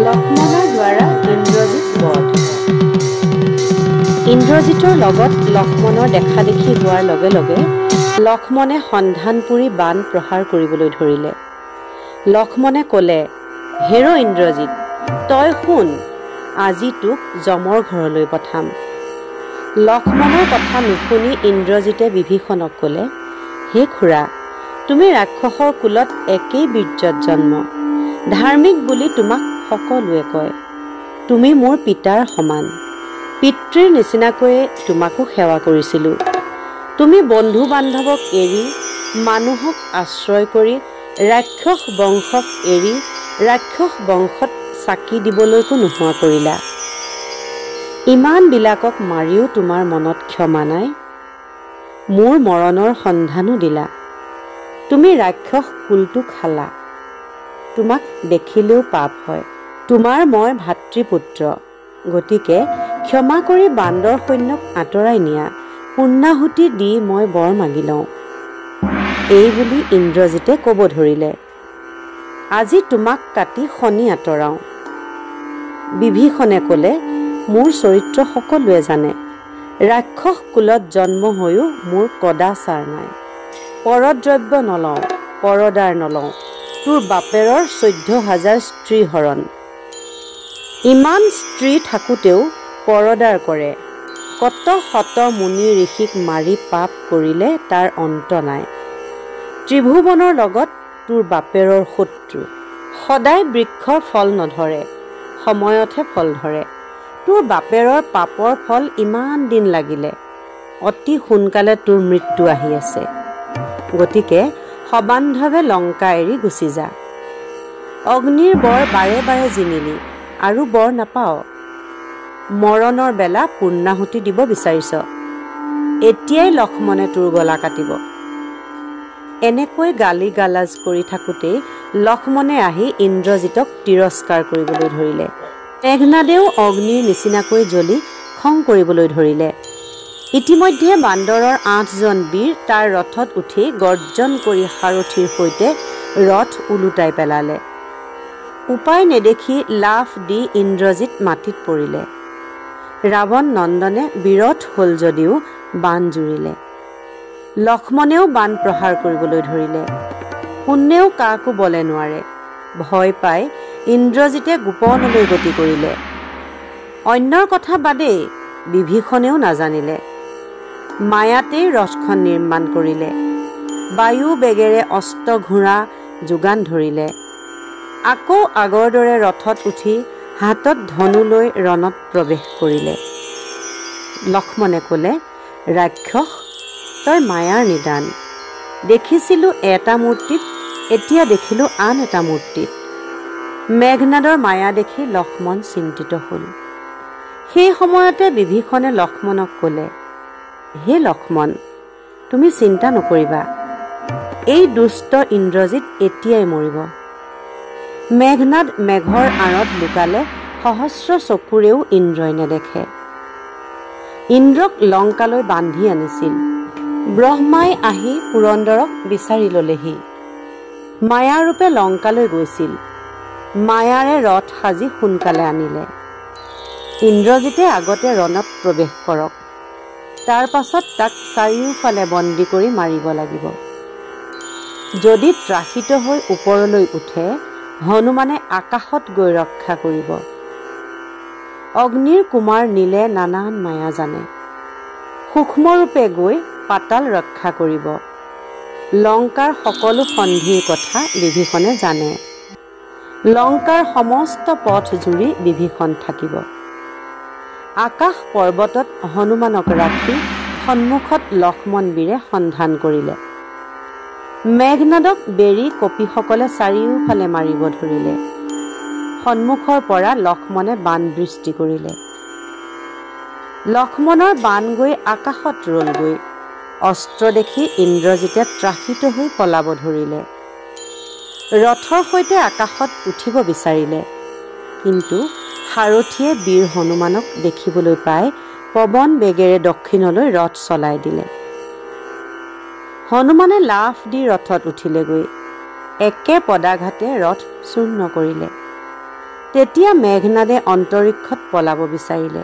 লক্ষ্মণৰ দ্বাৰা ইন্দ্ৰজিৎ বধ। ইন্দ্ৰজিতৰ লগত লক্ষ্মণৰ দেখা দেখি হোৱাৰ লগে লগে লক্ষ্মণে সন্ধান পুৰি বাণ প্ৰহাৰ কৰিবলৈ ধৰিলে। লক্ষ্মণে ক'লে, হেৰ ইন্দ্ৰজিৎ, তই শুন, আজি তোক যমৰ ঘৰলৈ পঠাম। লক্ষ্মণৰ কথা নুশুনি ইন্দ্ৰজিতে বিভীষণক ক'লে, হে খুৰা, তুমি ৰাক্ষসৰ কুলত একেই বীৰ্যত জন্ম, ধাৰ্মিক বুলি তোমাক সকলোৱে কয়। তুমি মোৰ পিতাৰ সমান, পিতৃৰ নিচিনাকৈয়ে তোমাকো সেৱা কৰিছিলোঁ। তুমি বন্ধু বান্ধৱক এৰি, মানুহক আশ্ৰয় কৰি, ৰাক্ষস বংশক এৰি ৰাক্ষস বংশত চাকি দিবলৈকো নোহোৱা কৰিলা। ইমানবিলাকক মাৰিও তোমাৰ মনত ক্ষমা নাই। মোৰ মৰণৰ সন্ধানো দিলা। তুমি ৰাক্ষস কুলটো খালা। তোমাক দেখিলেও পাপ হয়। তোমাৰ মই ভাতৃপুত্ৰ, গতিকে ক্ষমা কৰি বান্দৰ সৈন্যক আঁতৰাই নিয়া, পূৰ্ণাহুতি দি মই বৰ মাগি লওঁ। এই বুলি ইন্দ্ৰজিতে ক'ব ধৰিলে, আজি তোমাক কাটি শনি আঁতৰাওঁ। বিভীষণে ক'লে, মোৰ চৰিত্ৰ সকলোৱে জানে, ৰাক্ষস কুলত জন্ম হৈও মোৰ কদাচাৰ নাই। পৰদ্ৰব্য নলওঁ, পৰদাৰ নলওঁ, তোৰ বাপেৰৰ 14,000 স্ত্ৰী হৰণ। ইমান স্ত্ৰী থাকোঁতেও পৰদাৰ কৰে, কত শত মুনি ঋষিক মাৰি পাপ কৰিলে তাৰ অন্ত নাই। ত্ৰিভুৱনৰ লগত তোৰ বাপেৰৰ শত্ৰু, সদায় বৃক্ষৰ ফল নধৰে, সময়তহে ফল ধৰে। তোৰ বাপেৰৰ পাপৰ ফল ইমান দিন লাগিলে, অতি সোনকালে তোৰ মৃত্যু আহি আছে। গতিকে সবান্ধৱে লংকা এৰি গুচি যা। অগ্নিৰ বৰ বাৰে বাৰে জিনিলি, আৰু বৰ নাপাওঁ। মৰণৰ বেলা পূৰ্ণাহুতি দিব বিচাৰিছ, এতিয়াই লক্ষ্মণে তোৰ গলা কাটিব। এনেকৈ গালি গালাজ কৰি থাকোঁতেই লক্ষ্মণে আহি ইন্দ্ৰজিতক তিৰস্কাৰ কৰিবলৈ ধৰিলে। মেঘনাদেও অগ্নিৰ নিচিনাকৈ জ্বলি খং কৰিবলৈ ধৰিলে। ইতিমধ্যে বান্দৰৰ 8জন বীৰ তাৰ ৰথত উঠি গৰ্জন কৰি সাৰথীৰ সৈতে ৰথ ওলোটাই পেলালে। উপায় নেদেখি লাফ দি ইন্দ্ৰজিৎ মাটিত পৰিলে। ৰাৱণ নন্দনে বিৰথ হ'ল যদিও বাণ জুৰিলে। লক্ষ্মণেও বাণ প্ৰহাৰ কৰিবলৈ ধৰিলে। কোনেও কাকো বলে নোৱাৰে। ভয় পাই ইন্দ্ৰজিতে গোপনলৈ গতি কৰিলে। অন্যৰ কথা বাদেই বিভীষণেও নাজানিলে। মায়াতেই ৰথখন নিৰ্মাণ কৰিলে। বায়ু বেগেৰে অস্ত্ৰ ঘোঁৰা যোগান ধৰিলে। আকৌ আগৰ দৰে ৰথত উঠি হাতত ধনু লৈ ৰণত প্ৰৱেশ কৰিলে। লক্ষ্মণে ক'লে, ৰাক্ষস, তই মায়াৰ নিদান। দেখিছিলোঁ এটা মূৰ্তিত, এতিয়া দেখিলোঁ আন এটা মূৰ্তিত। মেঘনাদৰ মায়া দেখি লক্ষ্মণ চিন্তিত হ'ল। সেই সময়তে বিভীষণে লক্ষ্মণক ক'লে, হে লক্ষ্মণ, তুমি চিন্তা নকৰিবা, এই দুষ্ট ইন্দ্ৰজিৎ এতিয়াই মৰিব। মেঘনাদ মেঘৰ আঁৰত লুকালে সহস্ৰ চকুৰেও ইন্দ্ৰই নেদেখে। ইন্দ্ৰক লংকালৈ বান্ধি আনিছিল। ব্ৰহ্মাই আহি পুৰন্দৰক বিচাৰি ললেহি। মায়াৰূপে লংকালৈ গৈছিল। মায়াৰে ৰথ সাজি সোনকালে আনিলে। ইন্দ্ৰজিতে আগতে ৰণত প্ৰৱেশ কৰক, তাৰ পাছত তাক চাৰিওফালে বন্দী কৰি মাৰিব লাগিব। যদি ত্ৰাসিত হৈ ওপৰলৈ উঠে, হনুমানে আকাশত গৈ ৰক্ষা কৰিব। অগ্নিৰ কুমাৰ নীলে নানান মায়া জানে, সূক্ষ্মৰূপে গৈ পাতাল ৰক্ষা কৰিব। লংকাৰ সকলো সন্ধিৰ কথা বিভীষণে জানে। লংকাৰ সমস্ত পথ জুৰি বিভীষণ থাকিব। আকাশ পৰ্বতত হনুমানক ৰাখি সন্মুখত লক্ষ্মণ বীৰে সন্ধান কৰিলে। মেঘনাদক বেৰি কপিসকলে চাৰিওফালে মাৰিব ধৰিলে। সন্মুখৰ পৰা লক্ষ্মণে বাণ বৃষ্টি কৰিলে। লক্ষ্মণৰ বাণ গৈ আকাশত ৰলগৈ। অস্ত্ৰ দেখি ইন্দ্ৰজিতে ত্ৰাসিত হৈ পলাব ধৰিলে। ৰথৰ সৈতে আকাশত উঠিব বিচাৰিলে, কিন্তু সাৰথীয়ে বীৰ হনুমানক দেখিবলৈ পাই পৱন বেগেৰে দক্ষিণলৈ ৰথ চলাই দিলে। হনুমানে লাফ দি ৰথত উঠিলেগৈ। একে পদাঘাতে ৰথ চূৰ্ণ কৰিলে। তেতিয়া মেঘনাদে অন্তৰীক্ষত পলাব বিচাৰিলে।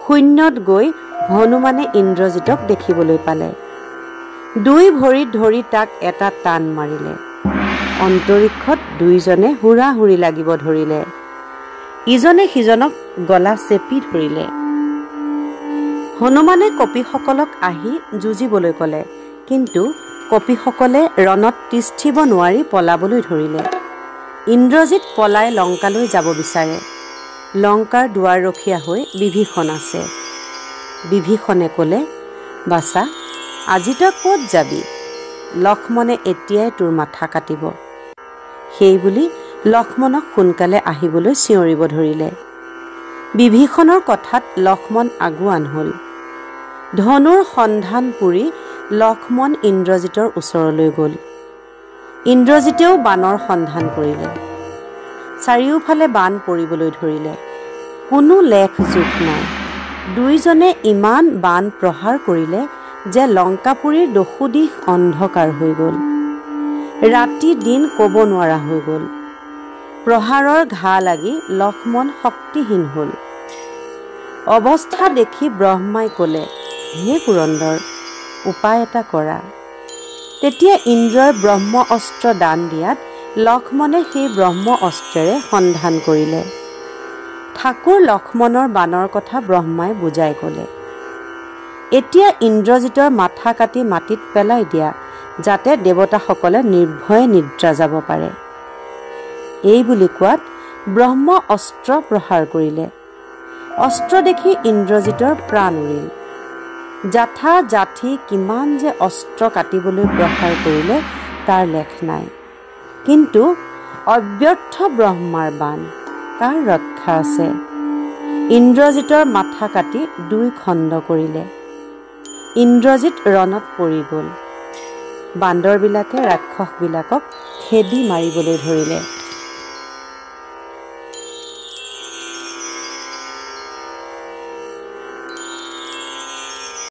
শূন্যত গৈ হনুমানে ইন্দ্ৰজিতক দেখিবলৈ পালে। দুই ভৰিত ধৰি তাক এটা টান মাৰিলে। অন্তৰীক্ষত দুইজনে হুৰাহুৰি লাগিব ধৰিলে। ইজনে সিজনক গলা চেপি ধৰিলে। হনুমানে কপিসকলক আহি যুঁজিবলৈ ক'লে, কিন্তু কপিসকলে ৰণত তিষ্ঠিব নোৱাৰি পলাবলৈ ধৰিলে। ইন্দ্ৰজিত পলাই লংকালৈ যাব বিচাৰে। লংকাৰ দুৱাৰৰখীয়া হৈ বিভীষণ আছে। বিভীষণে ক'লে, বাছা, আজি তই ক'ত যাবি? লক্ষ্মণে এতিয়াই তোৰ মাথা কাটিব। সেই বুলি লক্ষ্মণক সোনকালে আহিবলৈ চিঞৰিব ধৰিলে। বিভীষণৰ কথাত লক্ষ্মণ আগুৱান হ'ল। ধনুৰ সন্ধান পুৰি লক্ষ্মণ ইন্দ্ৰজিতৰ ওচৰলৈ গ'ল। ইন্দ্ৰজিতেও বাণৰ সন্ধান কৰিলে। চাৰিওফালে বাণ পৰিবলৈ ধৰিলে। কোনো লেখ জোখ নাই। দুইজনে ইমান বাণ প্ৰহাৰ কৰিলে যে লংকাপুৰীৰ দশোদিশ অন্ধকাৰ হৈ গ'ল। ৰাতি দিন ক'ব নোৱাৰা হৈ গ'ল। প্ৰহাৰৰ ঘা লাগি লক্ষ্মণ শক্তিহীন হ'ল। অৱস্থা দেখি ব্ৰহ্মাই ক'লে, হে পুৰন্দৰ, উপায় এটা কৰা। তেতিয়া ইন্দ্ৰই ব্ৰহ্ম অস্ত্ৰ দান দিয়াত লক্ষ্মণে সেই ব্ৰহ্ম অস্ত্ৰেৰে সন্ধান কৰিলে। ঠাকুৰ লক্ষ্মণৰ বাণৰ কথা ব্ৰহ্মাই বুজাই ক'লে, এতিয়া ইন্দ্ৰজিতৰ মাথা কাটি মাটিত পেলাই দিয়া, যাতে দেৱতাসকলে নিৰ্ভয়ে নিদ্ৰা যাব পাৰে। এই বুলি কোৱাত ব্ৰহ্ম অস্ত্ৰ প্ৰহাৰ কৰিলে। অস্ত্ৰ দেখি ইন্দ্ৰজিতৰ প্ৰাণ উৰিল। জাঠা জাঠি কিমান যে অস্ত্ৰ কাটিবলৈ প্ৰহাৰ কৰিলে তাৰ লেখ নাই। কিন্তু অব্যৰ্থ ব্ৰহ্মাৰ বাণ, কাৰ ৰক্ষা আছে? ইন্দ্ৰজিতৰ মাথা কাটি দুই খণ্ড কৰিলে। ইন্দ্ৰজিত ৰণত পৰি গ'ল। বান্দৰবিলাকে ৰাক্ষসবিলাকক খেদি মাৰিবলৈ ধৰিলে।